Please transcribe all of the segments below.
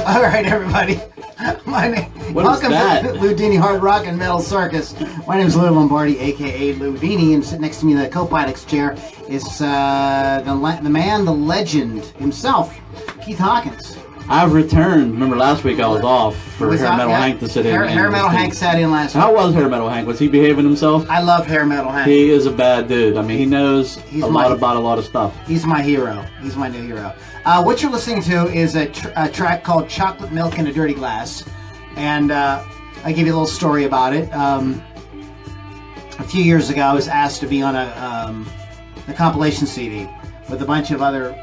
All right, everybody. Welcome to Loudini Hard Rock and Metal Circus. My name is Lou Lombardi, a.k.a. Loudini, and sitting next to me in the co-pilot's chair is the man, the legend himself, Keith Hawkins. I've returned. Remember last week I was off for Hair Metal Hank to sit in. Hair Metal Hank sat in last week. How was Hair Metal Hank? Was he behaving himself? I love Hair Metal Hank. He is a bad dude. I mean, he knows a lot about a lot of stuff. He's my hero. He's my new hero. What you're listening to is a track called Chocolate Milk in a Dirty Glass. And I give you a little story about it. A few years ago, I was asked to be on a compilation CD with a bunch of other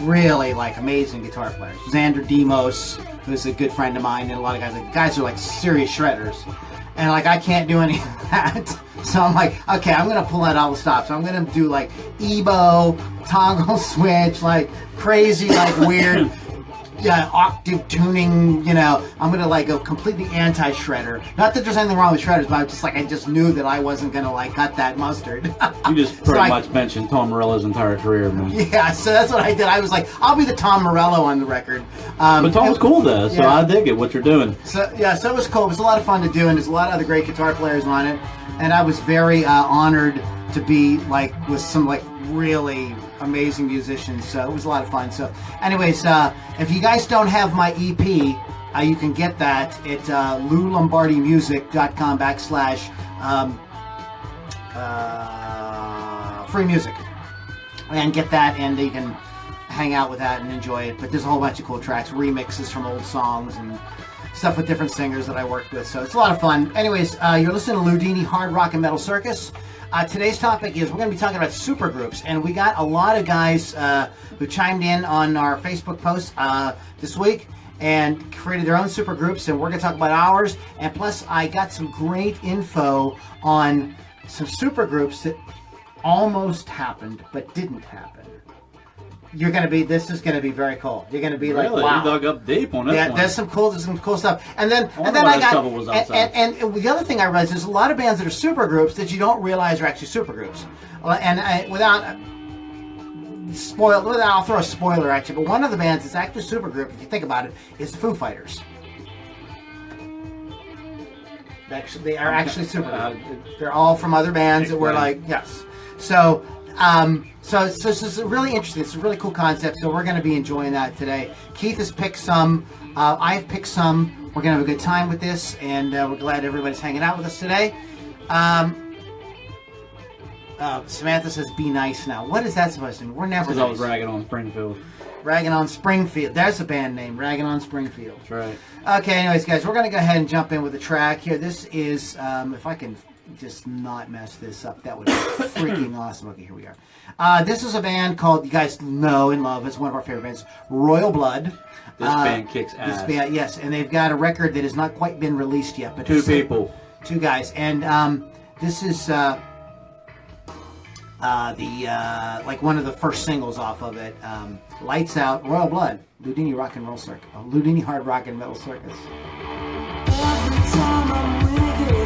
really amazing guitar players. Xander Demos, who's a good friend of mine, and a lot of guys who are serious shredders. And I can't do any of that. So I'm like, okay, I'm gonna pull out all the stops. I'm gonna do EBO, toggle switch, crazy, weird octave tuning, I'm gonna go completely anti-shredder. Not that there's anything wrong with shredders, but I just knew that I wasn't gonna cut that mustard. You just pretty much mentioned Tom Morello's entire career, man. Yeah, so that's what I did. I was like, I'll be the Tom Morello on the record. But Tom was cool though, so yeah. I dig it, what you're doing. So yeah, so it was cool. It was a lot of fun to do, and there's a lot of other great guitar players on it. And I was very honored to be with some really amazing musicians, so it was a lot of fun. So anyways, if you guys don't have my EP, you can get that at loulombardimusic.com/free music, and get that, and you can hang out with that and enjoy it. But there's a whole bunch of cool tracks, remixes from old songs and stuff with different singers that I worked with, so it's a lot of fun. Anyways, you're listening to Loudini Hard Rock and Metal Circus. Today's topic is we're going to be talking about supergroups, and we got a lot of guys who chimed in on our Facebook post this week and created their own supergroups, and we're going to talk about ours. And plus, I got some great info on some supergroups that almost happened but didn't happen. This is going to be very cool. You're going to be really? Wow. You dug up deep on this one. There's some cool stuff. And then I got, and the other thing I realized, there's a lot of bands that are supergroups that you don't realize are actually supergroups. And I'll throw a spoiler at you, but one of the bands that's actually a supergroup, if you think about it, is the Foo Fighters. They are actually supergroups. They're all from other bands that were yes. So this is really interesting. It's a really cool concept, so we're going to be enjoying that today. Keith has picked some. I've picked some. We're going to have a good time with this, and we're glad everybody's hanging out with us today. Samantha says, be nice now. What is that supposed to mean? We're never nice. I was ragging on Springfield. Ragging on Springfield. There's a band name, Ragging on Springfield. That's right. Okay, anyways, guys, we're going to go ahead and jump in with the track here. This is, if I can just not mess this up, that would be freaking awesome. Okay, here we are. This is a band called, you guys know and love, it's one of our favorite bands, Royal Blood. This band kicks ass. This band, yes, and they've got a record that has not quite been released yet. But two guys, and this is one of the first singles off of it. Lights Out, Royal Blood, Loudini Rock and Roll Circus, Loudini Hard Rock and Metal Circus. Every time I'm with you.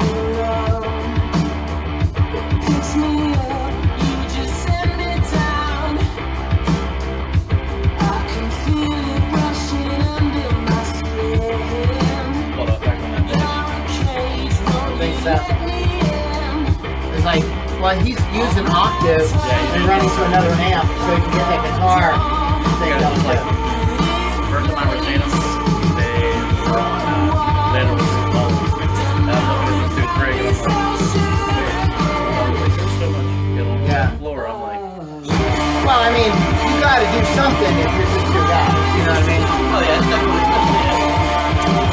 Me up, you just send me down. I can feel it rushing under my skin. It's he's using octave and running to another amp so he can get that guitar thing up. First time I ever seen them, they were on literally floor. I'm like, well, I mean, you got to do something if you're just two guys. You know what I mean? oh yeah, it's definitely it.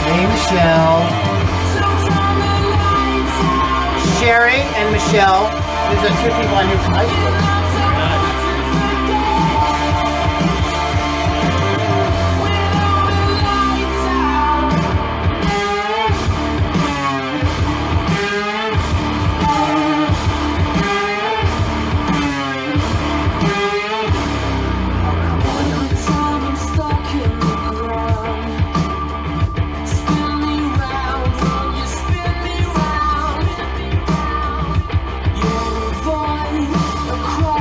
Hey, Michelle, Sherry, and Michelle. These are two people I knew from high school. Across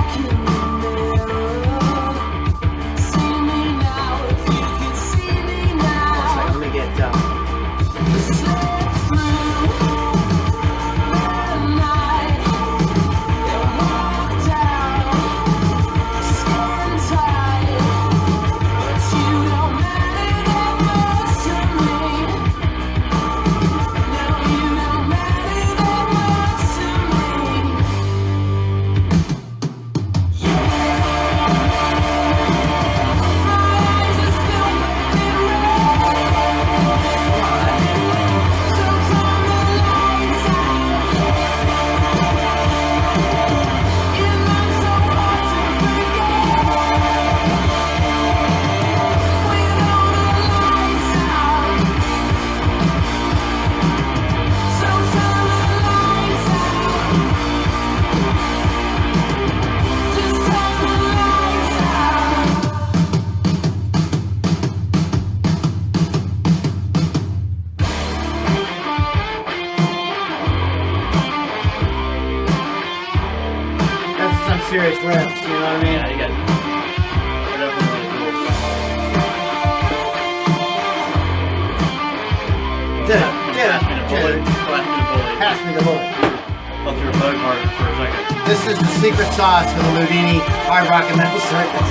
is the secret sauce for the Loudini Hard Rock and Metal Circus.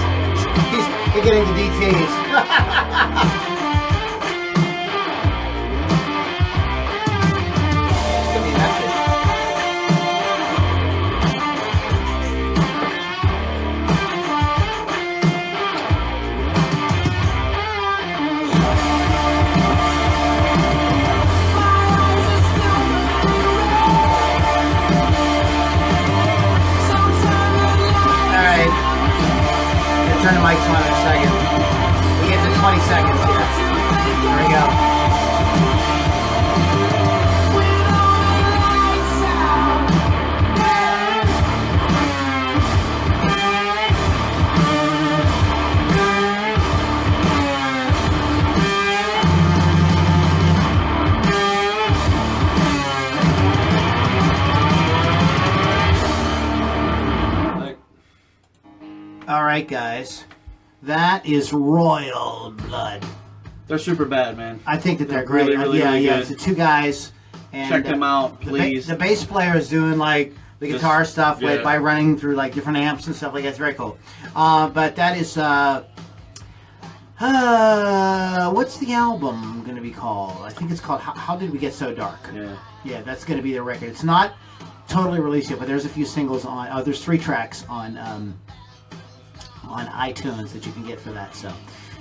We're getting the DTs. Send me a message. Turn the mics on in a second. We get to 20 seconds here. There we go. All right, guys. That is Royal Blood. They're super bad, man. I think that they're Really, great. really, yeah, really yeah. good. It's the two guys. And, Check them out, the please. The bass player is doing like the Just- guitar stuff yeah. by running through like different amps and stuff like that. It's very cool. But that is what's the album going to be called? I think it's called How Did We Get So Dark? Yeah. Yeah, that's going to be their record. It's not totally released yet, but there's a few singles on. There's 3 tracks on iTunes that you can get for that. So,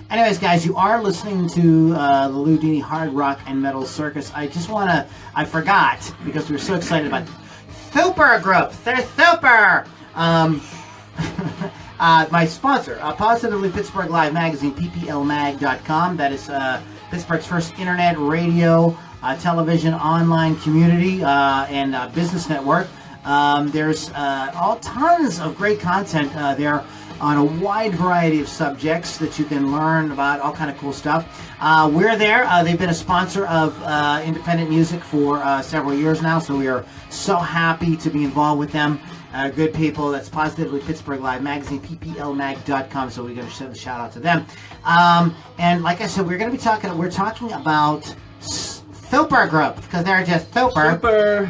anyways, guys, you are listening to the Loudini Hard Rock and Metal Circus. I forgot because we were so excited about Supergroup. They're super. My sponsor, Positively Pittsburgh Live Magazine, pplmag.com. That is Pittsburgh's first internet, radio, television, online community, and business network. There's all tons of great content there on a wide variety of subjects that you can learn about, all kind of cool stuff. We're there. They've been a sponsor of independent music for several years now, so we are so happy to be involved with them. Good people. That's Positively Pittsburgh Live Magazine, pplmag.com, so we're going to send a shout out to them. And like I said, we're talking about Supergroup, because they're just super.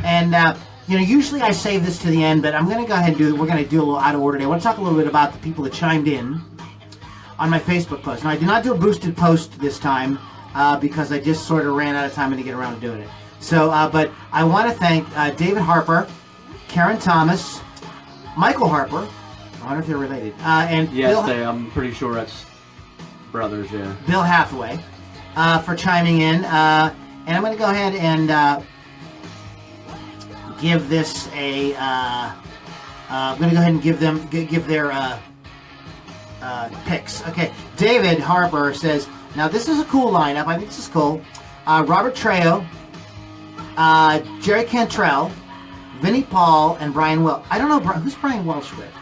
And usually I save this to the end, but I'm going to go ahead and we're going to do a little out of order today. I want to talk a little bit about the people that chimed in on my Facebook post. Now, I did not do a boosted post this time because I just sort of ran out of time to get around to doing it. So, but I want to thank David Harper, Karen Thomas, Michael Harper. I wonder if they're related. And Yes, I'm pretty sure that's brothers, yeah. Bill Hathaway for chiming in. And I'm going to go ahead and give this a. I'm going to go ahead and give their picks. Okay, David Harper says, now this is a cool lineup. I think this is cool. Robert Trejo, Jerry Cantrell, Vinnie Paul, and Brian Welch. I don't know, who's Brian Welch with?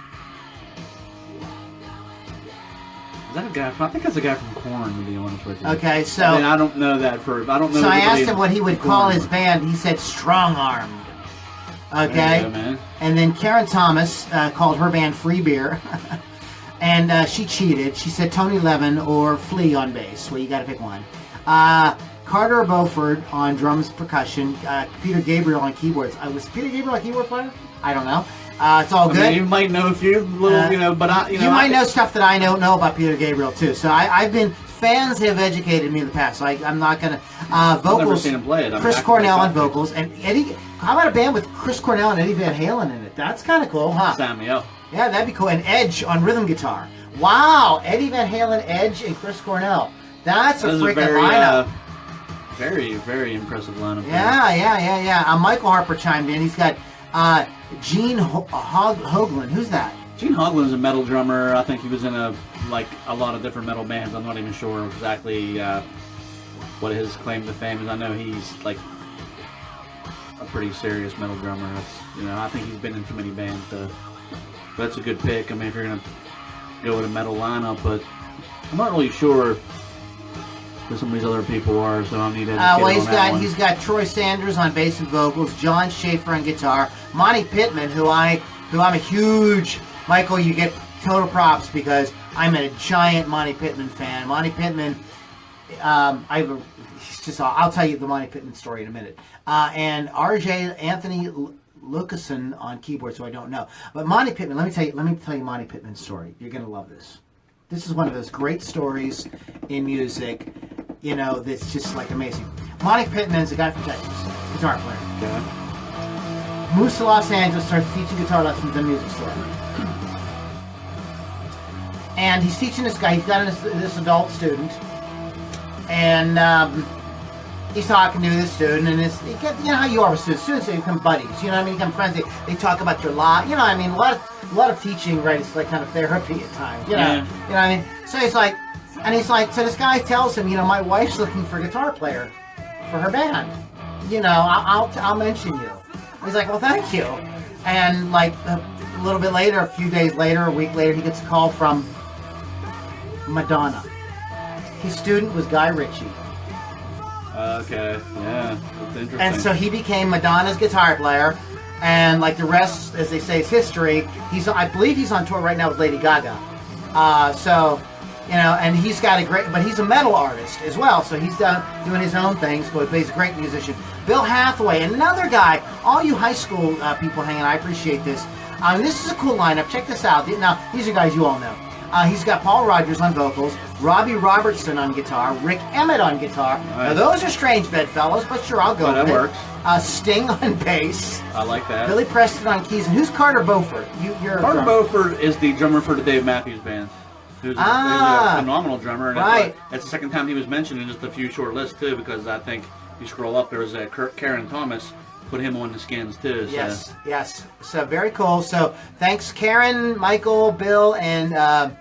Is that a guy I think that's a guy from Korn, to be honest with you. Okay, so I don't know that I don't know. So I anybody asked him what he would call his band. He said Strong Armed. Okay, There you go, man. And then Karen Thomas called her band Free Beer, and she cheated. She said Tony Levin or Flea on bass. Well, you got to pick one. Carter Beauford on drums, percussion. Peter Gabriel on keyboards. Was Peter Gabriel a keyboard player? I don't know. It's all good. I mean, you might know a few little, but you might know stuff that I don't know about Peter Gabriel too. So fans have educated me in the past. So I'm not gonna vocals. I've never seen him play it. Chris Cornell on vocals and Eddie. How about a band with Chris Cornell and Eddie Van Halen in it? That's kind of cool, huh? Samuel. Yeah, that'd be cool. And Edge on rhythm guitar. Wow, Eddie Van Halen, Edge, and Chris Cornell. That's a freaking lineup. Very, very impressive lineup. Yeah. Michael Harper chimed in. He's got Gene Hoglan. Who's that? Gene Hoglan's a metal drummer. I think he was in a lot of different metal bands. I'm not even sure exactly what his claim to fame is. I know he's like a pretty serious metal drummer. I think he's been in too many bands. That's a good pick. I mean, if you're gonna go with a metal lineup, but I'm not really sure who some of these other people are, so I need to. Well, he's got Troy Sanders on bass and vocals, John Schaefer on guitar, Monty Pittman, who I'm a huge. Michael, you get total props because I'm a giant Monty Pittman fan. Monty Pittman, I'll tell you the Monty Pittman story in a minute. And R.J. Anthony Lucassen on keyboards, who I don't know. But Monty Pittman, let me tell you Monty Pittman's story. You're gonna love this. This is one of those great stories in music, you know, that's just like amazing. Monty Pittman's a guy from Texas, guitar player. Okay. Moves to Los Angeles, starts teaching guitar lessons in a music store. And he's teaching this guy, he's got this adult student, and he's talking to this student, and you know how you are with students, they become buddies, you know what I mean, become friends, they talk about their lot, you know what I mean, a lot of teaching, right, it's like kind of therapy at times, you know, Yeah. you know what I mean, so he's like, so this guy tells him, you know, my wife's looking for a guitar player for her band, you know, I'll mention you. He's like, well, thank you, and like a little bit later, a few days later, a week later, he gets a call from Madonna. His student was Guy Ritchie. Okay, yeah, that's interesting. And so he became Madonna's guitar player, and like the rest, as they say, is history. I believe he's on tour right now with Lady Gaga. So, you know, and he's got but he's a metal artist as well, so he's doing his own things, but he's a great musician. Bill Hathaway, another guy, all you high school people hanging out, I appreciate this. This is a cool lineup, check this out. Now, these are guys you all know. He's got Paul Rodgers on vocals, Robbie Robertson on guitar, Rick Emmett on guitar. Nice. Now those are strange bedfellows, but sure, I'll go with that it. works. Sting on bass, I like that. Billy Preston on keys, and who's Carter Beauford? You're a Carter drummer. Beauford is the drummer for the Dave Matthews Band. Who's a phenomenal drummer, and right. that's the second time he was mentioned in just a few short lists too. Because I think you scroll up, there was Karen Thomas put him on the skins too. So. Yes. So very cool. So thanks, Karen, Michael, Bill, and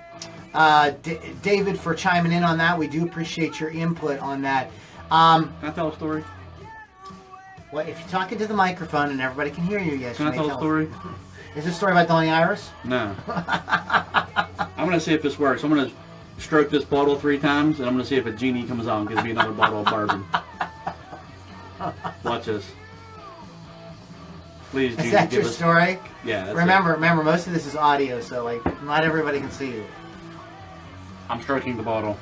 David for chiming in on that. We do appreciate your input on that. Can I tell a story? Well, if you're talking to the microphone and everybody can hear you, yes. Can you I may tell a story? Is this a story about Donny Iris? No. I'm going to see if this works. I'm going to stroke this bottle 3 times, and I'm going to see if a genie comes out and gives me another bottle of bourbon. Watch this. Please, genie, Is that give your us... story? Yeah, that's Remember, most of this is audio, so like not everybody can see you. it. I'm stroking the bottle.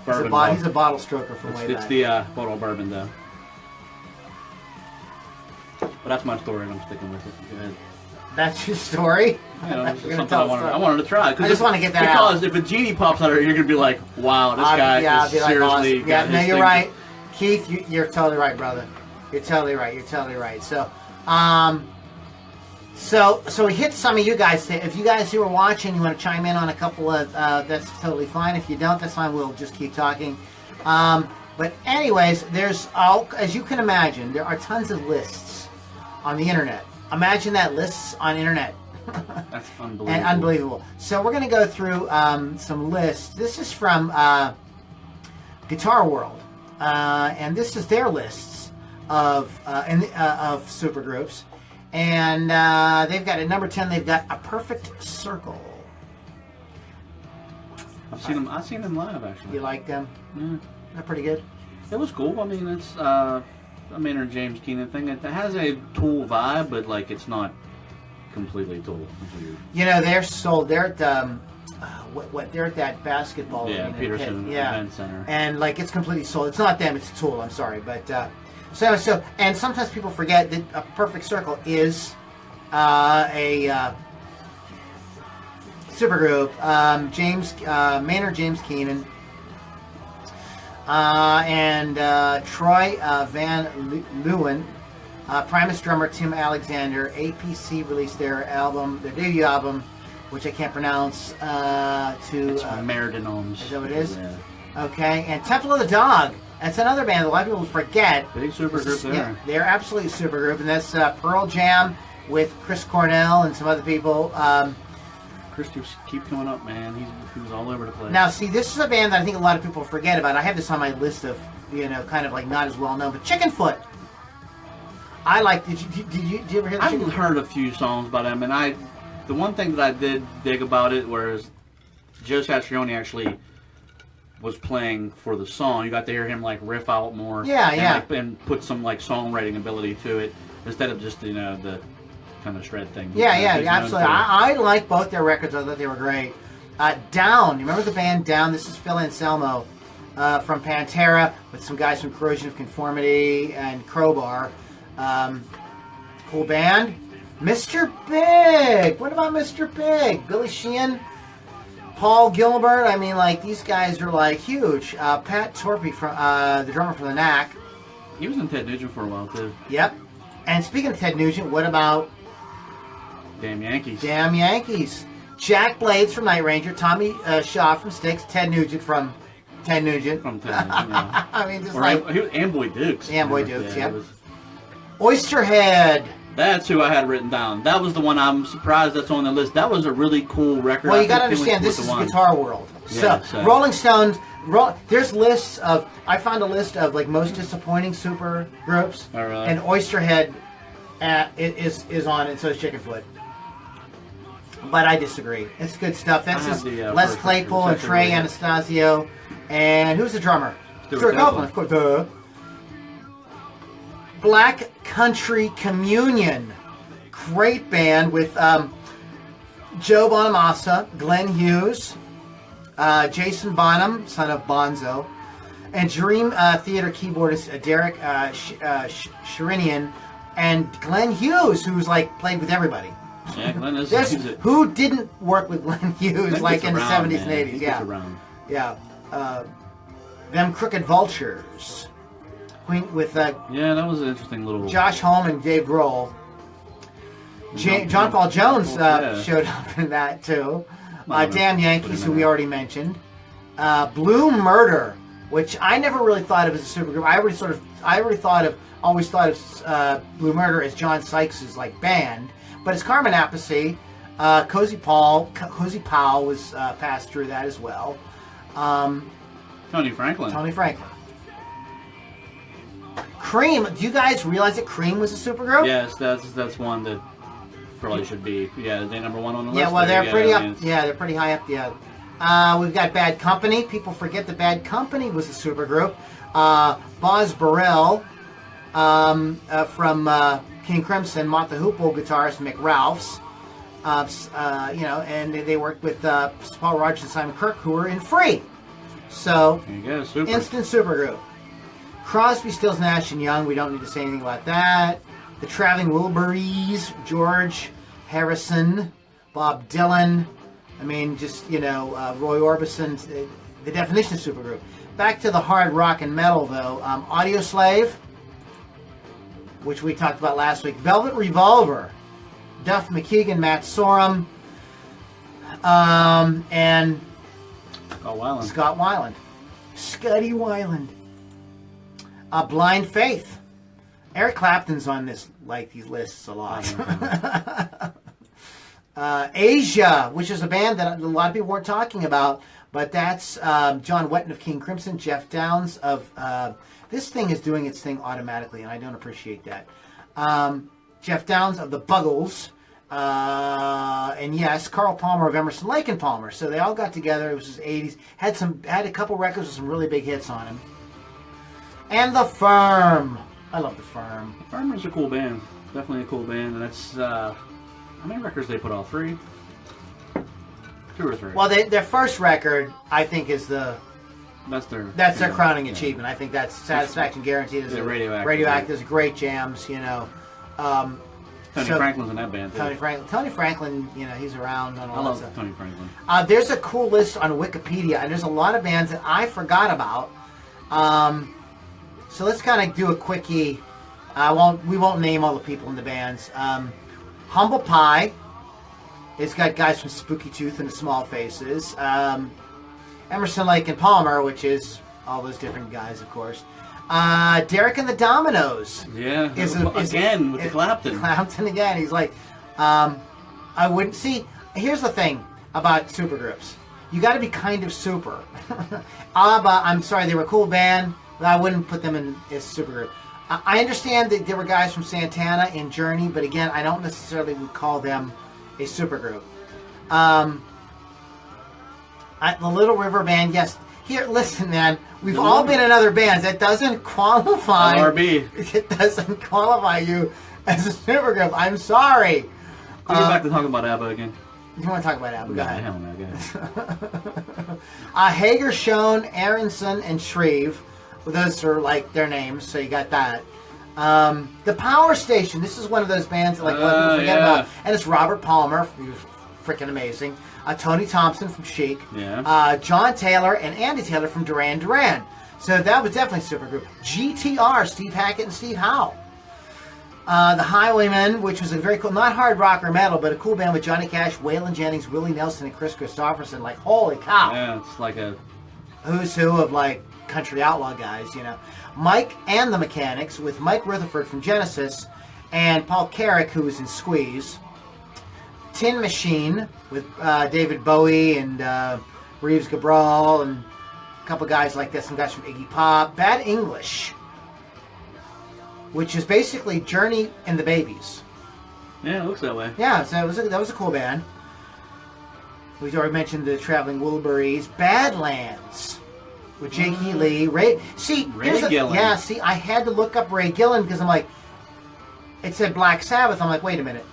He's Bourbon. a bottle stroker from way It's back. the bottle of bourbon, though. But that's my story, and I'm sticking with it. Go ahead. That's your story? You know, it's You're gonna something tell I a wanted, story. I wanted to try. I just want to get that out. Because if a genie pops out of here, you're going to be like, wow, this guy I'll is be like, seriously... awesome. Yeah, got no, his you're thing- right. Keith, you're totally right, brother. You're totally right. So, so we hit some of you guys. If you guys who are watching, you want to chime in on a couple of, that's totally fine. If you don't, that's fine. We'll just keep talking. But anyways, as you can imagine, there are tons of lists on the internet. Imagine that, lists on internet. That's unbelievable. And unbelievable. So we're going to go through some lists. This is from Guitar World, and this is their lists of supergroups. And they've got at number 10. They've got A Perfect Circle. I've seen them live, actually. You like them? Yeah. They're pretty good. It was cool. I mean, it's a Maynard James Keenan thing. It has a Tool vibe, but like it's not completely Tool. It's weird. You know, they're sold. They're at they're at that basketball arena in Peterson Pitt. Yeah. Event Center. And like it's completely sold. It's not them. It's Tool. I'm sorry, but so and sometimes people forget that A Perfect Circle is a supergroup. Maynard James Keenan. And Troy Van Leeuwen, Primus drummer Tim Alexander. APC released their debut album, which I can't pronounce. It's Merdinoms. Is that what it is? Yeah. Okay, and Temple of the Dog. That's another band that a lot of people forget. Big supergroup there. Yeah, they're absolutely super group, and that's Pearl Jam with Chris Cornell and some other people. Chris keep coming up, man. He was all over the place. Now, see, this is a band that I think a lot of people forget about. I have this on my list of, kind of like not as well known, but Chicken Foot. I like. Did you ever hear the Chicken I've heard a few songs by them, and the one thing that I did dig about it was Joe Satriani actually was playing for the song. You got to hear him like riff out more. Yeah. And put some like songwriting ability to it instead of just the kind of shred thing. Yeah, He's known absolutely. for. I like both their records. I thought they were great. Down. You remember the band Down? This is Phil Anselmo from Pantera with some guys from Corrosion of Conformity and Crowbar. Cool band. Mr. Big. What about Mr. Big? Billy Sheehan, Paul Gilbert. I mean, like, these guys are, like, huge. Pat Torpy, from the drummer for the Knack. He was in Ted Nugent for a while, too. Yep. And speaking of Ted Nugent, what about Damn Yankees. Damn Yankees? Jack Blades from Night Ranger, Tommy Shaw from Styx, Ted Nugent from Ted Nugent. From Ted Nugent, yeah. I mean, just Or like Amboy Dukes. Amboy Dukes, Yeah, yep. it was- Oysterhead. That's who I had written down. That was the one I'm surprised that's on the list. That was a really cool record. Well, I you got to think they understand, went this with is the one. Guitar World. Yeah, So, so- Rolling Stones, there's lists of, I found a list of, like, most disappointing super groups. Oh, really? And Oysterhead is on it, so is Chickenfoot. But I disagree. It's good stuff. This I have is the, Les first Claypool record. and It's Trey actually really Anastasio. And who's the drummer? Stuart Copeland, Copeland. of course. Duh. Black Country Communion. Great band with Joe Bonamassa, Glenn Hughes, Jason Bonham, son of Bonzo, and Dream Theater keyboardist Derek Sherinian, and Glenn Hughes, who's like played with everybody. Yeah, Glenn is. Who didn't work with Glenn Hughes like in the 70s and 80s? Yeah. Yeah. Them Crooked Vultures. With Yeah, that was an interesting little. Josh Holm and Dave Grohl. John Paul Jones Yeah. showed up in that too. Well, Damn put Yankees, him who in we there. already mentioned. Blue Murder, which I never really thought of as a supergroup. Always thought of Blue Murder as John Sykes' like band, but it's Carmen Appice. Cozy Powell was passed through that as well. Tony Franklin. Tony Franklin. Cream. Do you guys realize that Cream was a supergroup? Yes, that's one that probably should be. Yeah, they number one on the list. Yeah, well, there. they're pretty I up. mean, it's- Yeah, they're pretty high up. Yeah. We've got Bad Company. People forget that Bad Company was a supergroup. Boz Burrell from King Crimson, Mott the Hoople guitarist Mick Ralphs. And they worked with Paul Rogers and Simon Kirke, who were in Free. So, There you go, super. instant supergroup. Crosby, Stills, Nash and Young. We don't need to say anything about that. The Traveling Wilburys, George Harrison, Bob Dylan. I mean, just, Roy Orbison. The definition of supergroup. Back to the hard rock and metal, though. Audioslave, which we talked about last week. Velvet Revolver, Duff McKagan, Matt Sorum, and Oh, Weiland. Scott Weiland. Scotty Weiland. Blind Faith. Eric Clapton's on these lists a lot. Asia, which is a band that a lot of people weren't talking about, but that's John Wetton of King Crimson, Jeff Downs of... this thing is doing its thing automatically, and I don't appreciate that. Jeff Downs of the Buggles, and yes, Carl Palmer of Emerson, Lake and Palmer. So they all got together. It was his 80s. Had a couple records with some really big hits on them. And The Firm. I love The Firm. Farmers are a cool band. Definitely a cool band. And that's how many records they put out? 3? 2 or 3? Well, their first record, I think, is that's their crowning yeah. achievement. I think that's Satisfaction Guaranteed. Yeah, Radioactive. Radioactive is great jams. Tony Franklin's in that band too. Tony Franklin, he's around on I all that love stuff. Tony Franklin. There's a cool list on Wikipedia, and there's a lot of bands that I forgot about. So let's kind of do a quickie. We won't name all the people in the bands. Humble Pie. It's got guys from Spooky Tooth and the Small Faces. Emerson, Lake and Palmer, which is all those different guys, of course. Derek and the Dominoes. Yeah, Again with the Clapton. Clapton again. He's like, I wouldn't see. Here's the thing about supergroups. You got to be kind of super. ABBA, I'm sorry, they were a cool band, but I wouldn't put them in as supergroup. I understand that there were guys from Santana and Journey, but again, I don't necessarily would call them a supergroup. The Little River Band, yes. Here, listen, man. We've all been in other bands. That doesn't qualify. LRB. It doesn't qualify you as a supergroup. I'm sorry. Go back to talking about ABBA again. You want to talk about ABBA? Go ahead. Hell no, go ahead. Hager, Schoen, Aronson, and Shreve. Well, those are like their names, so you got that. The Power Station. This is one of those bands that like a lot of people forget about. And it's Robert Palmer. He was freaking amazing. Tony Thompson from Chic. Yeah. John Taylor and Andy Taylor from Duran Duran. So that was definitely Supergroup. GTR, Steve Hackett and Steve Howe. The Highwaymen, which was a very cool, not hard rock or metal, but a cool band with Johnny Cash, Waylon Jennings, Willie Nelson, and Chris Christopherson. Like, holy cow. Yeah, it's like a who's who of like country outlaw guys, you know. Mike and the Mechanics with Mike Rutherford from Genesis and Paul Carrick, who was in Squeeze. Tin Machine with David Bowie and Reeves Gabrel and a couple guys like that, some guys from Iggy Pop. Bad English, which is basically Journey and the Babies. Yeah, it looks that way. Yeah, so that was a cool band. We already mentioned the Traveling Wilburys. Badlands with Jake E. Lee. Ray Gillen. Yeah, see, I had to look up Ray Gillen because I'm like, it said Black Sabbath. I'm like, wait a minute.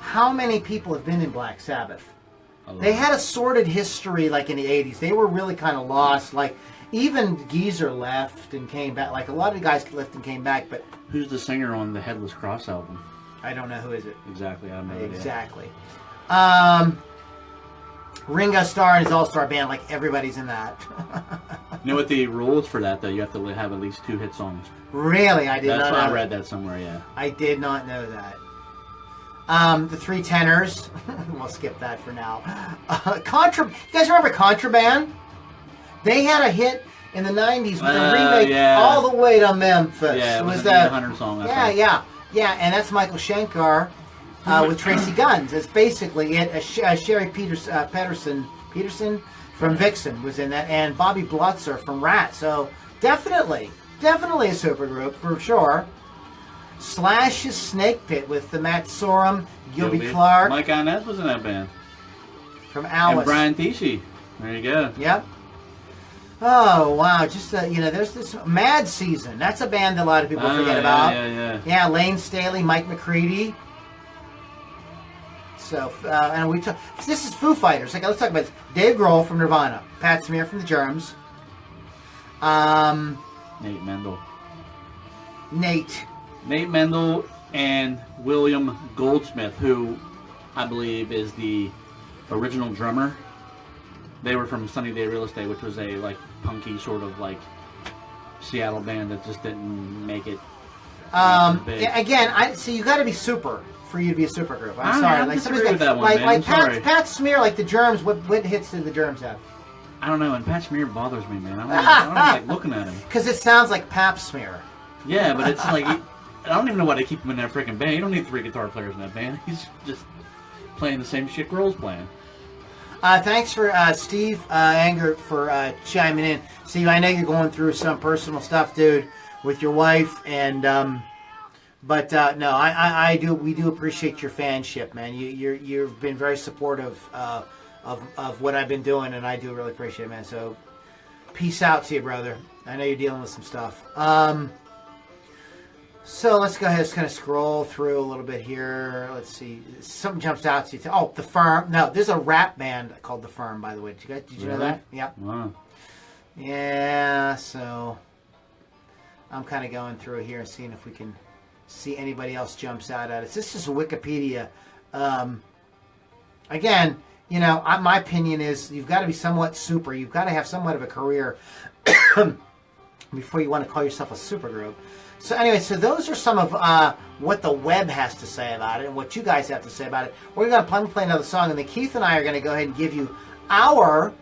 How many people have been in Black Sabbath? They had a sordid history like in the 80s. They were really kind of lost. Like, even Geezer left and came back. Like, a lot of guys left and came back, but... Who's the singer on the Headless Cross album? I don't know. Who is it? Exactly, I don't know. Exactly. Ringo Starr and his all-star band, like, everybody's in that. You know what the rules for that, though? You have to have at least 2 hit songs. Really? I did not know. That's why I read that somewhere, yeah. I did not know that. The Three Tenors. We'll skip that for now. You guys remember Contraband? They had a hit in the 90s with a remake all the way to Memphis. Yeah, it was that a Hunter song. Yeah, and that's Michael Schenker with Tracy Guns. It's basically it. Sherry Peterson from Vixen was in that, and Bobby Blutzer from Rat. So definitely a supergroup for sure. Slash's Snake Pit with the Matt Sorum, Gilby Clarke. Mike Inez was in that band. From Alice. And Brian Tichy. There you go. Yep. Oh, wow. Just, there's this Mad Season. That's a band that a lot of people forget about. Yeah, Lane Staley, Mike McCready. So, and this is Foo Fighters. Like, let's talk about this. Dave Grohl from Nirvana. Pat Smear from the Germs. Nate Mendel. Nate Mendel and William Goldsmith, who I believe is the original drummer. They were from Sunny Day Real Estate, which was a like punky sort of like Seattle band that just didn't make it. Again, I see. You got to be super for you to be a super group. I'm sorry. I disagree with that one, man. Like Pat Smear, like the Germs. What hits did the Germs have? I don't know. And Pat Smear bothers me, man. I don't like looking at him because it sounds like Pap Smear. Yeah, but it's like I don't even know why they keep him in that freaking band. You don't need 3 guitar players in that band. He's just playing the same shit Grohl's playing. Thanks for Steve Anger for chiming in. Steve, I know you're going through some personal stuff, dude, with your wife, and but no, I do. We do appreciate your fanship, man. You've been very supportive of what I've been doing, and I do really appreciate it, man. So, peace out to you, brother. I know you're dealing with some stuff. So let's go ahead and kind of scroll through a little bit here. Let's see. Something jumps out to you. Oh, The Firm. No, there's a rap band called The Firm, by the way. Did you know that? Yeah. Wow. Yeah, so I'm kind of going through here and seeing if we can see anybody else jumps out at us. This is Wikipedia. Again, my opinion is you've got to be somewhat super. You've got to have somewhat of a career before you want to call yourself a supergroup. So anyway, so those are some of what the web has to say about it and what you guys have to say about it. We're going to play another song, and then Keith and I are going to go ahead and give you our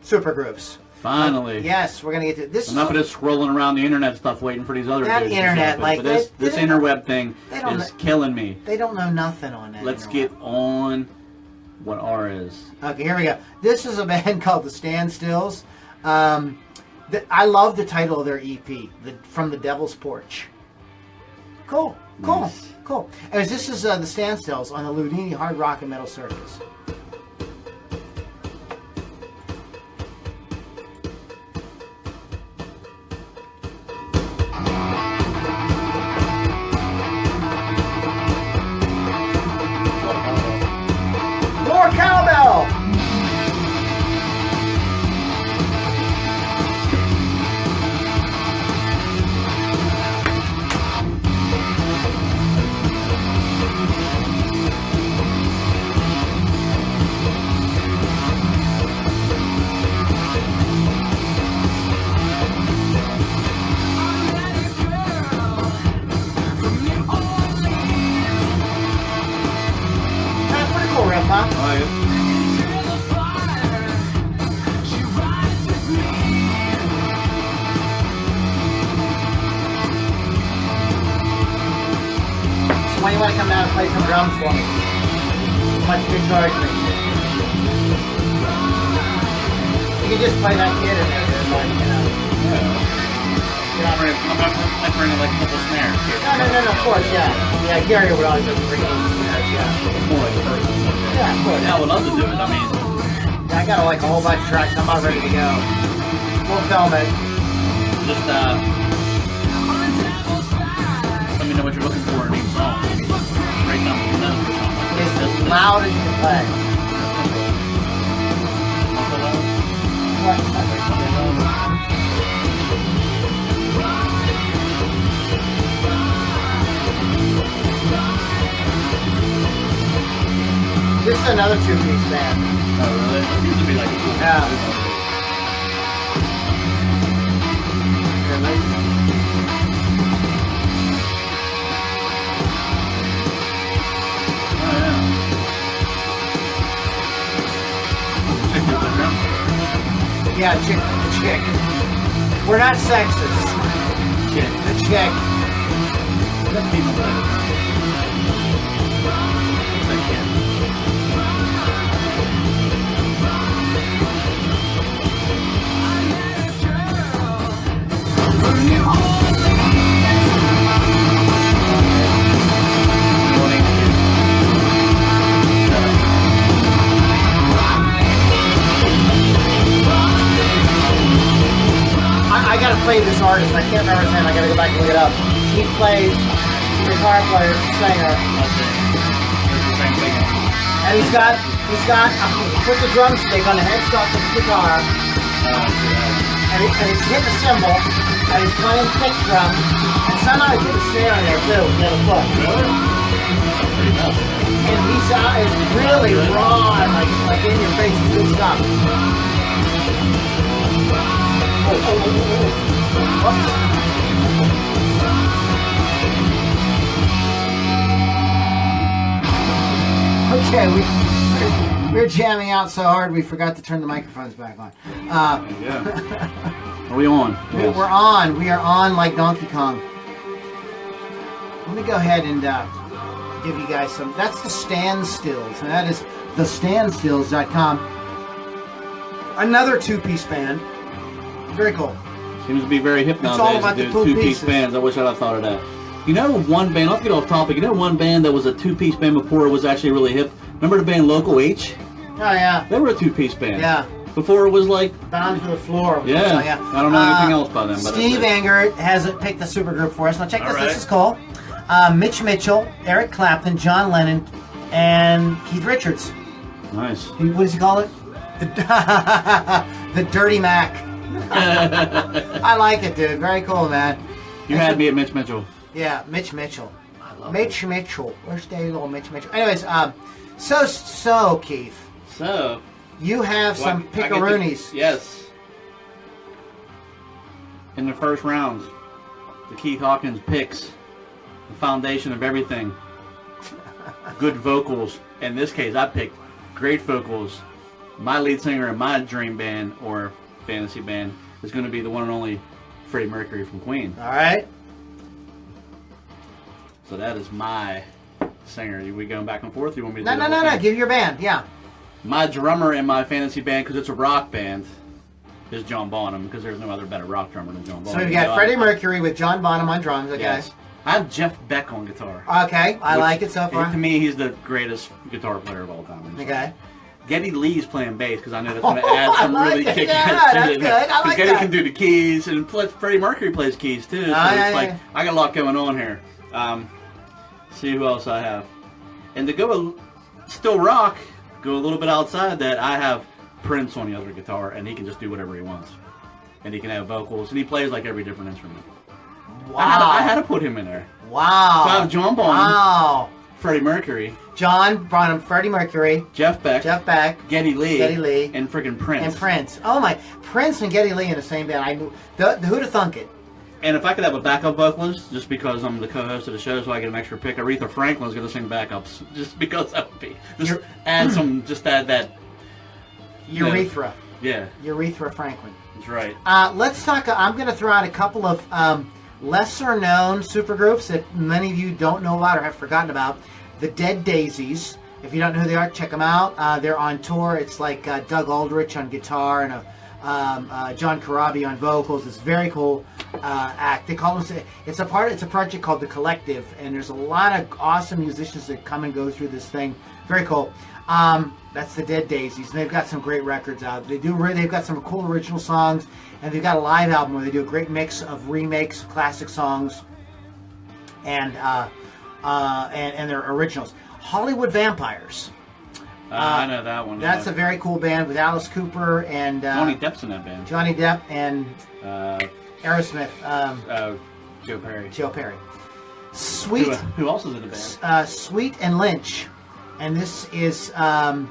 supergroups. Finally. Yes, we're going to get to this. Enough of this scrolling around the internet stuff waiting for these other dudes. Internet, like this interweb thing is killing me. They don't know nothing on that. Let's get on what R is. Okay, here we go. This is a band called the Standstills. I love the title of their EP, From the Devil's Porch. Cool. Nice. As this is the Standstills on the Loudini Hard Rock and Metal Circus. More cowbell! gotta come down and play some drums for me. Much good charge me. You can just play that kid in there, dude, like, you know. I'm bringing like a couple snares here. No, of course, yeah. Yeah, Gary would always have to bring in snares, yeah. More like a person. Yeah, of course. Yeah, I would love to do it. I mean, I got like a whole bunch of tracks. I'm about ready to go. We'll film it. just let me know what you're looking for in each song. Right down to the notes or something like It's that. as loud as you can play. This is another two-piece band. Oh, really? It seems to be like a cool Yeah. Yeah, chick. We're not sexist. The chick. I gotta play this artist. I can't remember his name. I gotta go back and look it up. He plays guitar player, singer, and he's got puts a drumstick on the headstock of the guitar, and he's hitting a cymbal, and he's playing kick drum, and somehow he put a snare in there too, the other foot. And he's is really raw and like in your face, good stuff. Okay, we're jamming out so hard we forgot to turn the microphones back on. Are we on? Yes. We're on. We are on like Donkey Kong. Let me go ahead and give you guys some. That's the Standstills, and that is the Standstills.com. Another two-piece band. Very cool. Seems to be very hip nowadays. all about the two-piece pieces. bands. I wish I'd have thought of that. You know one band, let's get off topic. You know one band that was a two-piece band before it was actually really hip? Remember the band Local H? Oh, yeah. They were a two-piece band. Yeah. Before it was like... Bound to the floor. Yeah. So, yeah. I don't know anything else by them. But Steve Anger has picked the Supergroup for us. Now check this. All right. This is cool. Mitch Mitchell, Eric Clapton, John Lennon, and Keith Richards. Nice. What does he call it? The Dirty Mac. I like it, dude. Very cool, man. You had me at Mitch Mitchell. Yeah, Mitch Mitchell. I love Mitch Mitchell. Where's Daddy little Mitch Mitchell? Anyways, so Keith, So... you have some I get to- pickaroonies. Yes. In the first round, the Keith Hawkins picks the foundation of everything. Good vocals. In this case, I picked great vocals. My lead singer in my dream band or fantasy band is going to be the one and only Freddie Mercury from Queen. All right. So that is my singer. Are we going back and forth? You want me to No, do no, the no, whole no. thing? Give your band. Yeah. My drummer in my fantasy band, because it's a rock band, is John Bonham, because there's no other better rock drummer than John Bonham. So we've got Freddie Mercury with John Bonham on drums. Okay. Yes. I have Jeff Beck on guitar. Okay. I like it so far. To me, he's the greatest guitar player of all time. Okay. Geddy Lee's playing bass, because I know that's going to add some I like really it. kick-ass Yeah, shit that's in there. good. I like Geddy that. can do the keys, and plus Freddie Mercury plays keys too. So yeah, it's like, yeah. I got a lot going on here. See who else I have. And to go still rock, go a little bit outside that, I have Prince on the other guitar, and he can just do whatever he wants. And he can have vocals, and he plays like every different instrument. Wow. I had to put him in there. Wow. So I have John Bonham, Wow. Freddie Mercury, John Bonham, Freddie Mercury, Jeff Beck, Geddy Lee, and freaking Prince. and Prince. Oh my, Prince and Geddy Lee in the same band. I knew. Who'd have thunk it? And if I could have a backup vocalist, just because I'm the co-host of the show, so I get an extra pick, Aretha Franklin's going to sing backups, just because that would be. Just add that. Urethra. Yeah, Urethra Franklin. that's right. Let's talk. I'm going to throw out a couple of lesser known supergroups that many of you don't know about or have forgotten about. The Dead Daisies. If you don't know who they are, check them out. They're on tour. It's like Doug Aldrich on guitar and John Corabi on vocals. It's a very cool act. They call them. It's a project called The Collective, and there's a lot of awesome musicians that come and go through this thing. Very cool. That's the Dead Daisies, and they've got some great records out. They've got some cool original songs, and they've got a live album where they do a great mix of remakes of classic songs and their originals. Hollywood Vampires. I know that one. That's a very cool band with Alice Cooper and Johnny Depp's in that band. Johnny Depp and Aerosmith. Joe Perry. Joe Perry. Sweet. Who else is in the band? Sweet and Lynch, and this is not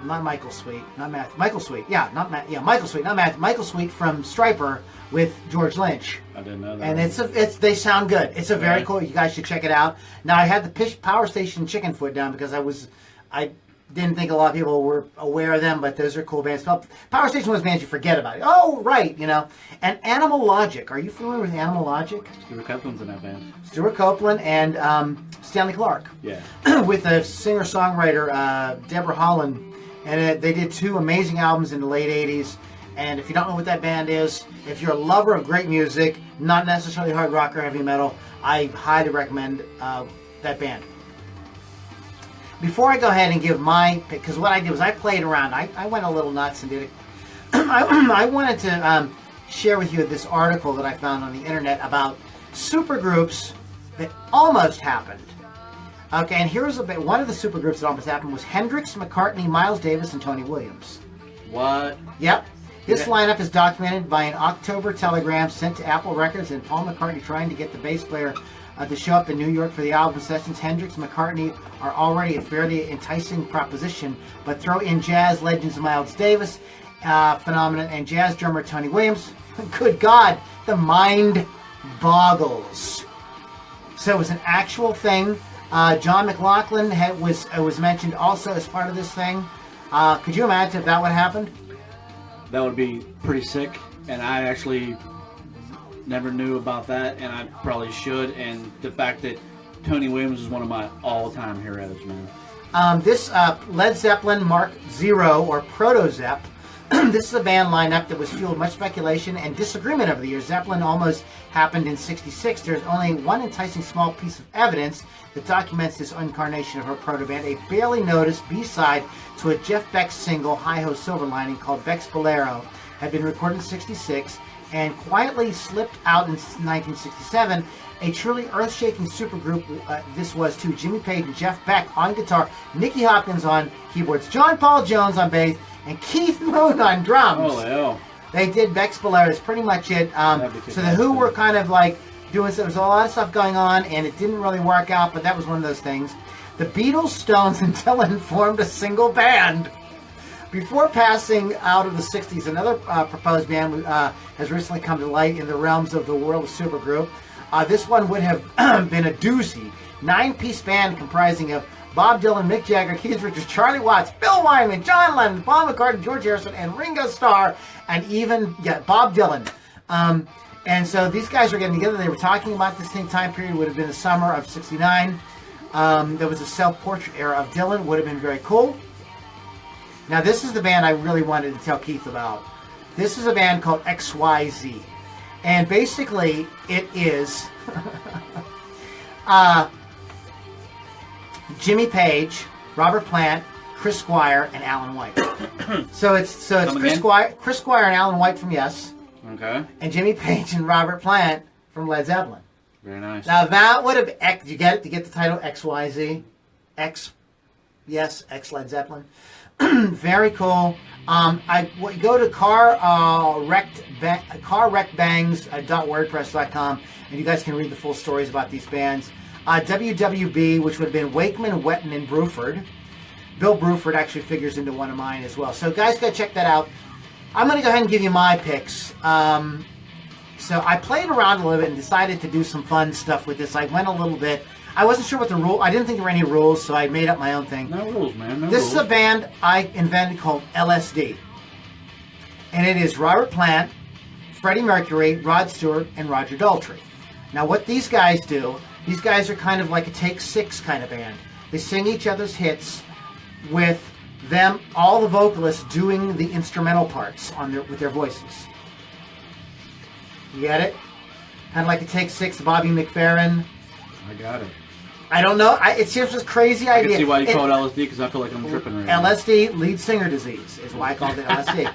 Michael Sweet, not Matthew. Michael Sweet, yeah, not Matt. Yeah, Michael Sweet, not Matthew. Michael Sweet from Stryper with George Lynch. I didn't know that. And they sound good. It's a very cool. You guys should check it out. Now I had the Power Station Chicken Foot down because I didn't think a lot of people were aware of them, but those are cool bands. Power Station was bands you forget about. Oh, right, And Animal Logic. Are you familiar with Animal Logic? Stuart Copeland's in that band. Stuart Copeland and Stanley Clark. Yeah. With a singer-songwriter, Deborah Holland. And they did 2 amazing albums in the late 80s. And if you don't know what that band is, if you're a lover of great music, not necessarily hard rock or heavy metal, I highly recommend that band. Before I go ahead and give my pick, because what I did was I played around. I went a little nuts and did it. I wanted to share with you this article that I found on the internet about supergroups that almost happened. Okay, and here's one of the supergroups that almost happened was Hendrix, McCartney, Miles Davis, and Tony Williams. What? Yep. This lineup is documented by an October telegram sent to Apple Records and Paul McCartney trying to get the bass player to show up in New York for the album sessions. Hendrix and McCartney are already a fairly enticing proposition, but throw in jazz legends Miles Davis, phenomenon, and jazz drummer Tony Williams. Good God, the mind boggles. So it was an actual thing. John McLaughlin was mentioned also as part of this thing. Could you imagine if that would have happened? That would be pretty sick, and I actually never knew about that, and I probably should. And the fact that Tony Williams is one of my all-time heroes, man. This Led Zeppelin Mark Zero or Proto-Zepp. This is a band lineup that was fueled much speculation and disagreement over the years. Zeppelin almost happened in '66. There's only one enticing small piece of evidence that documents this incarnation of her proto-band, a barely noticed B-side to a Jeff Beck single, Hi-Ho Silver Lining, called Beck's Bolero, had been recorded in '66 and quietly slipped out in 1967. A truly earth-shaking supergroup this was too. Jimmy Page and Jeff Beck on guitar, Nicky Hopkins on keyboards, John Paul Jones on bass, and Keith Moon on drums. Oh, hell. They did Beck's Bolero. That's pretty much it. So the Who were kind of like doing, there was a lot of stuff going on, and it didn't really work out, but that was one of those things. The Beatles, Stones, and Dylan formed a single band. Before passing out of the 60s, another proposed band has recently come to light in the realms of the world of supergroup. This one would have been a doozy. 9-piece band comprising of Bob Dylan, Mick Jagger, Keith Richards, Charlie Watts, Bill Wyman, John Lennon, Paul McCartney, George Harrison, and Ringo Starr, and even Bob Dylan. And so these guys were getting together. They were talking about this time period. Would have been the summer of '69. There was a self-portrait era of Dylan. Would have been very cool. Now this is the band I really wanted to tell Keith about. This is a band called XYZ. And basically it is Jimmy Page, Robert Plant, Chris Squire, and Alan White. so it's Chris Squire and Alan White from Yes. Okay. And Jimmy Page and Robert Plant from Led Zeppelin. Very nice. Now that would have, did you get it? To get the title XYZ? X Led Zeppelin. Very cool. Go to carwreckbangs.wordpress.com and you guys can read the full stories about these bands. WWB, which would have been Wakeman, Wetton, and Bruford. Bill Bruford actually figures into one of mine as well. So guys, go check that out. I'm going to go ahead and give you my picks. So I played around a little bit and decided to do some fun stuff with this. I went a little bit. I wasn't sure what the rule. I didn't think there were any rules, so I made up my own thing. No rules, man. No this rules. is a band I invented called LSD. And it is Robert Plant, Freddie Mercury, Rod Stewart, and Roger Daltrey. Now, what these guys do, these guys are kind of like a Take Six kind of band. They sing each other's hits with them, all the vocalists doing the instrumental parts with their voices. You get it? Kind of like a Take Six, Bobby McFerrin. I got it. I don't know. It's just a crazy I idea. can see why you call it LSD, because I feel like I'm tripping right now. LSD, lead singer disease, is why I called it LSD.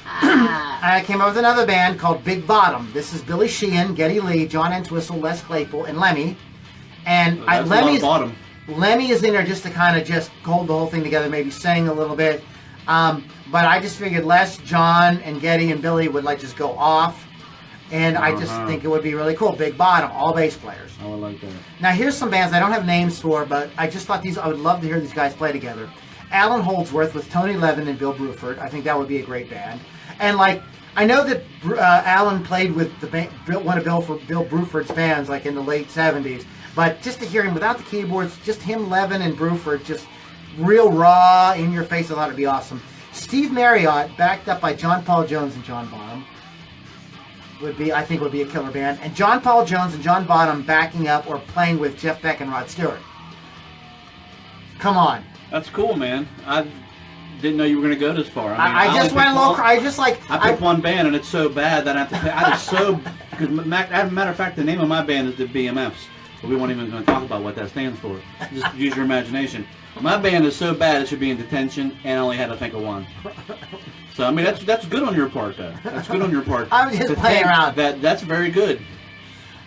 I came up with another band called Big Bottom. This is Billy Sheehan, Geddy Lee, John Entwistle, Les Claypool, and Lemmy. And That's a lot of bottom. Lemmy is in there just to kind of just hold the whole thing together, maybe sing a little bit. But I just figured Les, John, and Geddy and Billy would like just go off. And I just think it would be really cool. Big Bottom, all bass players. Oh, I like that. Now here's some bands I don't have names for, but I just thought I would love to hear these guys play together. Alan Holdsworth with Tony Levin and Bill Bruford. I think that would be a great band. And I know that Alan played with one of Bill Bruford's bands like in the late 70s, but just to hear him without the keyboards, just him, Levin, and Bruford, just real raw, in your face, I thought it'd be awesome. Steve Marriott, backed up by John Paul Jones and John Bonham, would be a killer band. And John Paul Jones and John Bonham backing up or playing with Jeff Beck and Rod Stewart. Come on. That's cool, man. I didn't know you were going to go this far. I just went a little. I picked one band, and it's so bad that I have to pay. Because, as a matter of fact, the name of my band is the BMFs. But we weren't even going to talk about what that stands for. Just use your imagination. My band is so bad it should be in detention, and I only had to think of one. So, I mean, that's good on your part, though. That's good on your part. I'm just playing around. That's very good.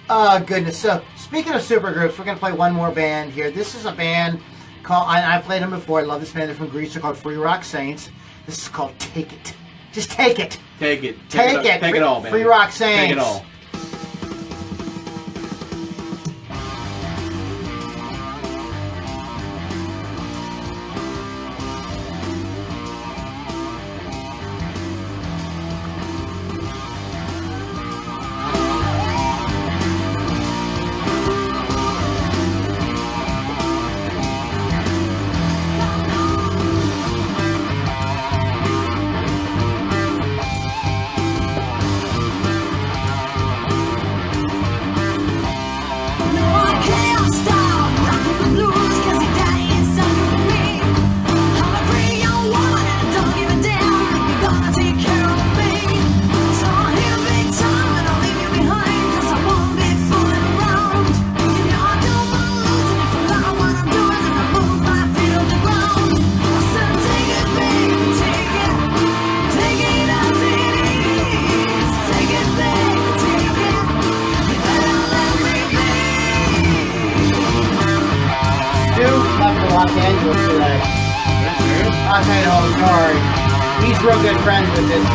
Oh, goodness. So, speaking of supergroups, we're going to play one more band here. This is a band called, I've played them before. I love this band. They're from Greece. They're called FreeRockSaints. This is called Take It. Just take it. Take it. Take it. Take it all, baby. FreeRockSaints. Take it all. Los Angeles today. I'll tell you the whole story. He's real good friends with this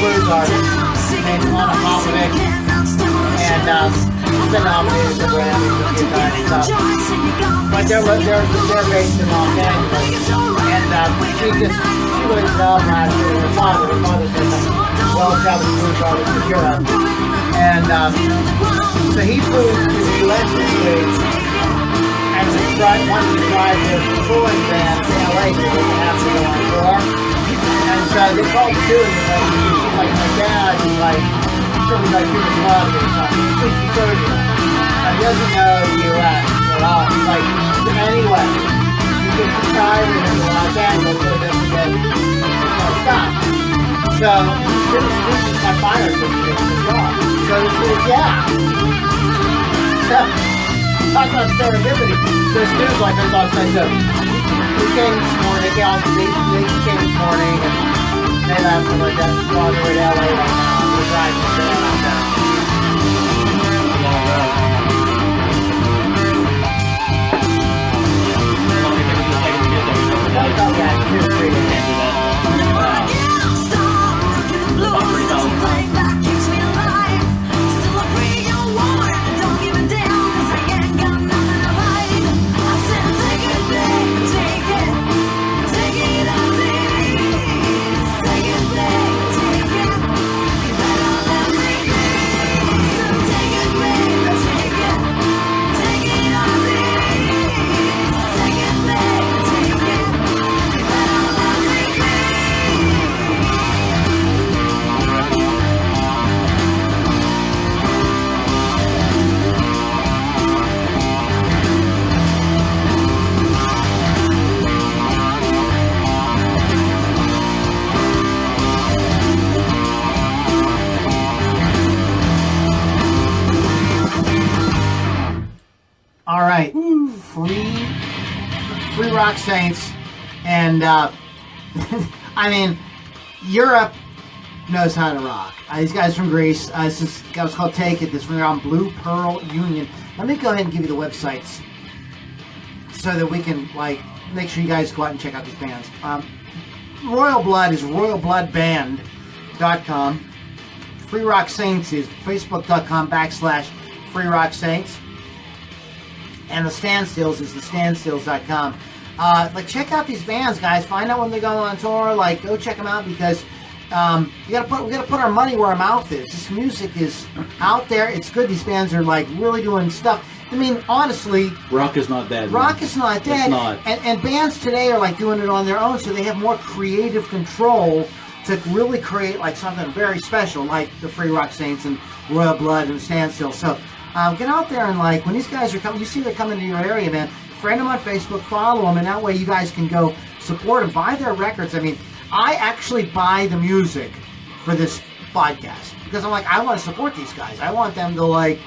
blues artist named Lana Popovic, and he's been nominated for Grammys a few times and stuff. But they're based in Los Angeles, and she was involved last year with her father. Her father's been a well-established blues artist in Europe, and so he flew to the U.S. this week. And wanted to drive their touring band to LA so they could have to go on tour. And so they called Sue and she's like, my dad is like, sure we like human love or something. He's a surgeon. And he doesn't know the US at all. He's like, anyway, you can try with him in Los Angeles so it doesn't get stop. So this is my fire system as well. So this is, yeah. So, talk about serendipity. So Stu's like, I thought so. We came this morning, they came this morning, and they left and like that. We're on the way to LA right now. We're driving to LA right now. Free Rock Saints, and I mean, Europe knows how to rock. These guys from Greece. This was called Take It. This is from their album Blue Pearl Union. Let me go ahead and give you the websites so that we can make sure you guys go out and check out these bands. Royal Blood is royalbloodband.com. Free Rock Saints is facebook.com/FreeRockSaints. And the Standstills is thestandstills.com. Check out these bands, guys. Find out when they're going on tour. Go check them out because we gotta put our money where our mouth is. This music is out there. It's good. These bands are really doing stuff. I mean, honestly, rock is not dead. Rock is not dead. It's not. And bands today are doing it on their own, so they have more creative control to really create something very special, like the Free Rock Saints and Royal Blood and Standstill. So get out there and when these guys are coming, you see they're coming to your area, man. Friend them on Facebook, follow them, and that way you guys can go support them, buy their records. I mean, I actually buy the music for this podcast because I'm I want to support these guys. I want them to know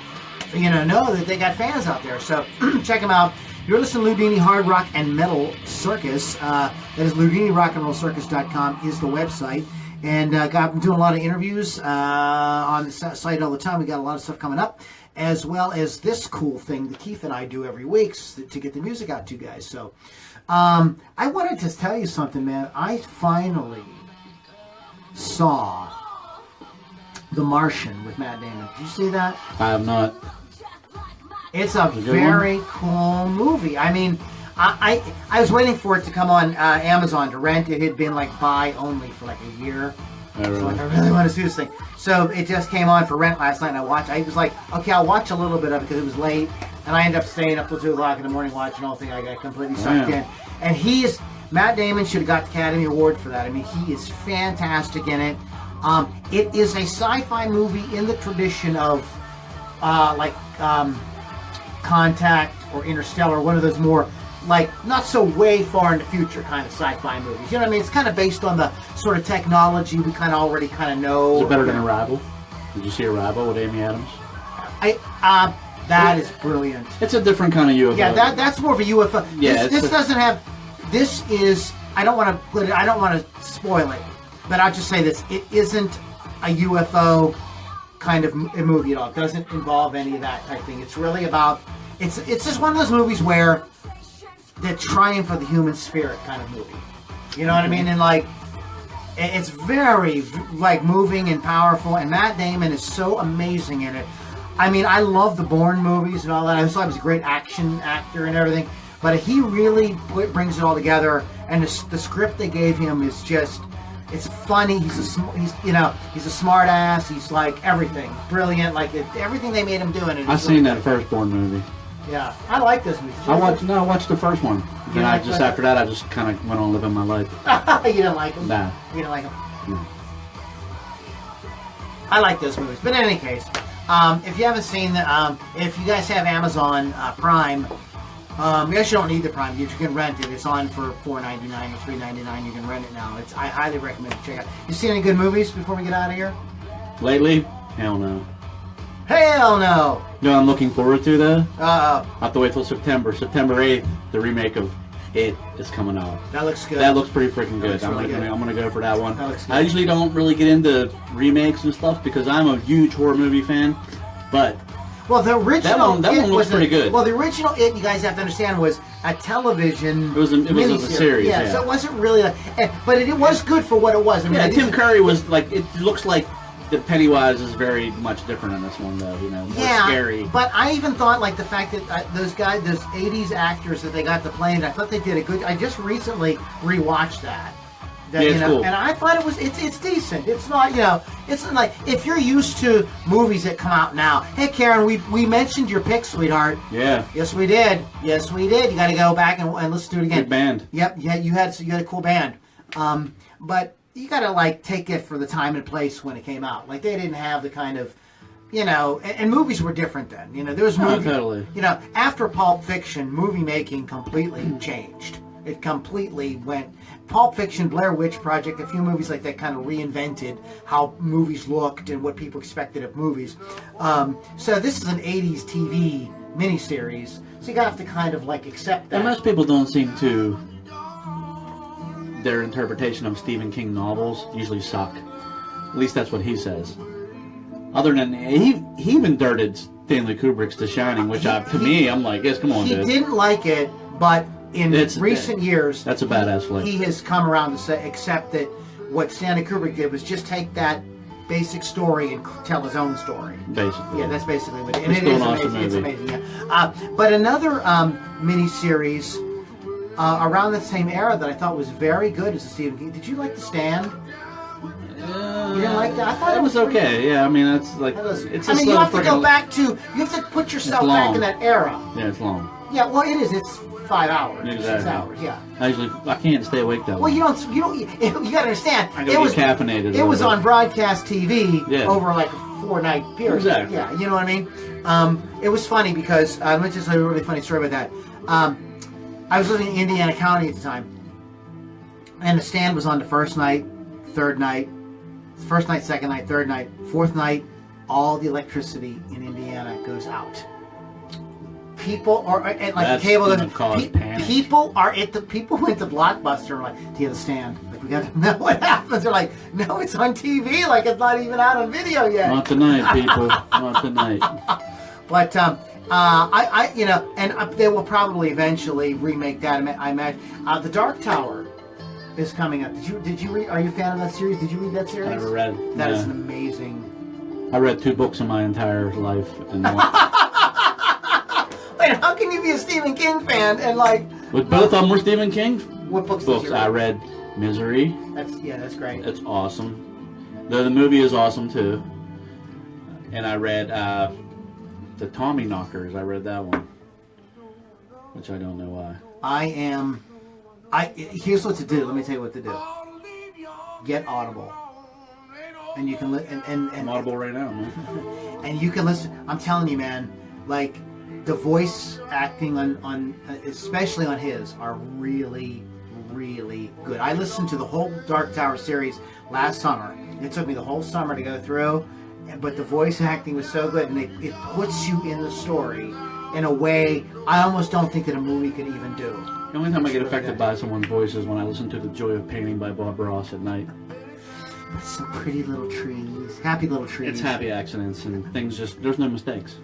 that they got fans out there. So check them out. You're listening to Loudini Hard Rock and Metal Circus. That is LoudiniRockandRollCircus.com is the website. And I'm doing a lot of interviews on the site all the time. We got a lot of stuff coming up, as well as this cool thing that Keith and I do every week to get the music out to you guys. So I wanted to tell you something, man. I finally saw The Martian with Matt Damon. Did you see that? I have not. It's a very cool movie. I mean, I was waiting for it to come on Amazon to rent. It had been buy only for a year. So I really want to see this thing. So it just came on for rent last night, and I watched. I was okay, I'll watch a little bit of it because it was late, and I ended up staying up till 2 o'clock in the morning watching the whole thing. I got completely sucked in. And Matt Damon should have got the Academy Award for that. I mean, he is fantastic in it. It is a sci-fi movie in the tradition of Contact or Interstellar, one of those more not so way far in the future kind of sci-fi movies. You know what I mean? It's kind of based on the sort of technology we kind of already know. Is it better than Arrival? Did you see Arrival with Amy Adams? That is brilliant. It's a different kind of UFO. Yeah, that's more of a UFO. Yeah, this doesn't have. This is. I don't want to put it. I don't want to spoil it, but I'll just say this: it isn't a UFO kind of a movie at all. It doesn't involve any of that type thing. It's really about. It's just one of those movies where the triumph of the human spirit kind of movie. You know what I mean? And it's very moving and powerful. And Matt Damon is so amazing in it. I mean, I love the Bourne movies and all that. I thought he was a great action actor and everything. But he really brings it all together. And the script they gave him is just. It's funny. He's a smart ass. He's everything brilliant. Everything they made him do in it. I've seen that first Bourne movie. Yeah, I like this movie. I watched the first one. Then after that, I just kind of went on living my life. You didn't like him? Nah. You didn't like him? No. I like those movies. But in any case, if you haven't seen if you guys have Amazon Prime, you guys don't need the Prime. You can rent it. It's on for $4.99 or $3.99. You can rent it now. I highly recommend it. Check it out. You seen any good movies before we get out of here? Lately? Hell no. Hell no! You know what I'm looking forward to, though? I have to wait till September. September 8th, the remake of It is coming out. That looks good. That looks pretty freaking good. I'm gonna go for that one. I usually don't really get into remakes and stuff because I'm a huge horror movie fan, but well, the original that one looks pretty good. Well, the original It, you guys have to understand, was a television. It was a series. Yeah, so it wasn't really, but it was good for what it was. I mean, Tim Curry was it looks like the Pennywise is very much different in this one, though. More scary. But I even thought the fact that those 80s actors that they got to play, and I thought they did a good. I just recently rewatched that. It's cool. And I thought it's decent. It's not it's like if you're used to movies that come out now. Hey Karen, we mentioned your pick, sweetheart. Yeah. Yes we did. You got to go back and listen to it again. Good band. Yep. Yeah, you had a cool band. But you got to take it for the time and place when it came out. They didn't have the kind of and movies were different then. There was movies. Totally. After Pulp Fiction, movie making completely changed. It completely went. Pulp Fiction, Blair Witch Project, a few movies like that kind of reinvented how movies looked and what people expected of movies. So this is an 80s TV miniseries. So you have to kind of like accept that. And most people don't seem to. Their interpretation of Stephen King novels usually suck. At least that's what he says. Other than he even dirted Stanley Kubrick's The Shining, which to me I'm like, yes, come on, he dude. didn't like it, but in recent years, that's a badass flick. He has come around to say, accept that what Stanley Kubrick did was just take that basic story and tell his own story. Basically, yeah, that's basically what it is. And It's it is still an awesome amazing. movie. It's amazing. Yeah. But another mini-series around the same era that I thought was very good is the Stephen King. Did you like The Stand? You didn't like that? I thought it was pretty okay. good. Yeah, I mean that's like. I mean, you have to go back to. You have to put yourself It's back long. in that era. Yeah, it's long. Yeah, well, it is. It's 5 hours, Exactly. 6 hours. Yeah. I can't stay awake that Well, long. you don't. You got to understand. I gotta get caffeinated. It was on broadcast TV Yeah. over like a 4-night period. Exactly. Yeah, you know what I mean. It was funny because let me just tell you a really funny story about that. I was living in Indiana County at the time, and The Stand was on the first night, third night, first night, second night, third night, fourth night. All the electricity in Indiana goes out. People are and like That's the cable gonna doesn't. cause panic. People are at the. People went to Blockbuster and were like, "Do you have The Stand? Like, we got to know what happens." They're like, "No, it's on TV. Like, it's not even out on video yet." Not tonight, people. Not tonight. But you know, and they will probably eventually remake that. I imagine The Dark Tower is coming up. Did you read? Are you a fan of that series? Did you read that series? I never read it. That is Yeah. an amazing. I read 2 books in my entire life, and Wait, how can you be a Stephen King fan and like? but both of them were Stephen King What books? Did books. you I read? read Misery. That's great. It's awesome. The movie is awesome too. And I read the Tommy Knockers. I read that one, which I don't know why. Here's what to do. Let me tell you what to do. Get Audible, and you can I'm audible right now, man. and you can listen. I'm telling you, man. Like the voice acting on especially on his are really, really good. I listened to the whole Dark Tower series last summer. It took me the whole summer to go through, but the voice acting was so good, and it puts you in the story in a way I almost don't think that a movie could even do. The only time I get affected by someone's voice is when I listen to The Joy of Painting by Bob Ross at night. Some pretty little trees, happy little trees. It's happy accidents and things there's no mistakes.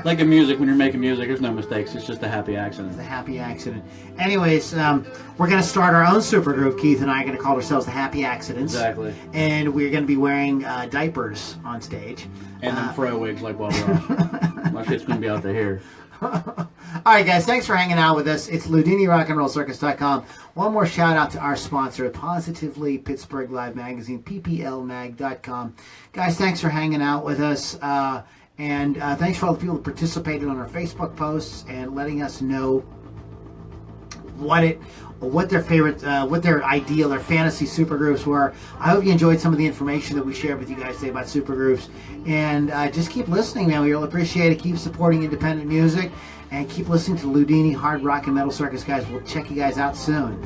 Like in music, when you're making music, there's no mistakes. It's just a happy accident. The happy accident. Anyways, we're going to start our own supergroup. Keith and I are going to call ourselves the Happy Accidents. Exactly. And we're going to be wearing diapers on stage. And then fro wigs like Bob Ross. My shit's going to be out there. All right, guys. Thanks for hanging out with us. It's LoudiniRockandRollCircus.com. One more shout out to our sponsor, Positively Pittsburgh Live Magazine, PPLmag.com. Guys, thanks for hanging out with us. And thanks for all the people who participated on our Facebook posts and letting us know what their favorite, what their ideal, their fantasy supergroups were. I hope you enjoyed some of the information that we shared with you guys today about supergroups. And just keep listening, man. We really appreciate it. Keep supporting independent music. And keep listening to Loudini Hard Rock and Metal Circus, guys. We'll check you guys out soon.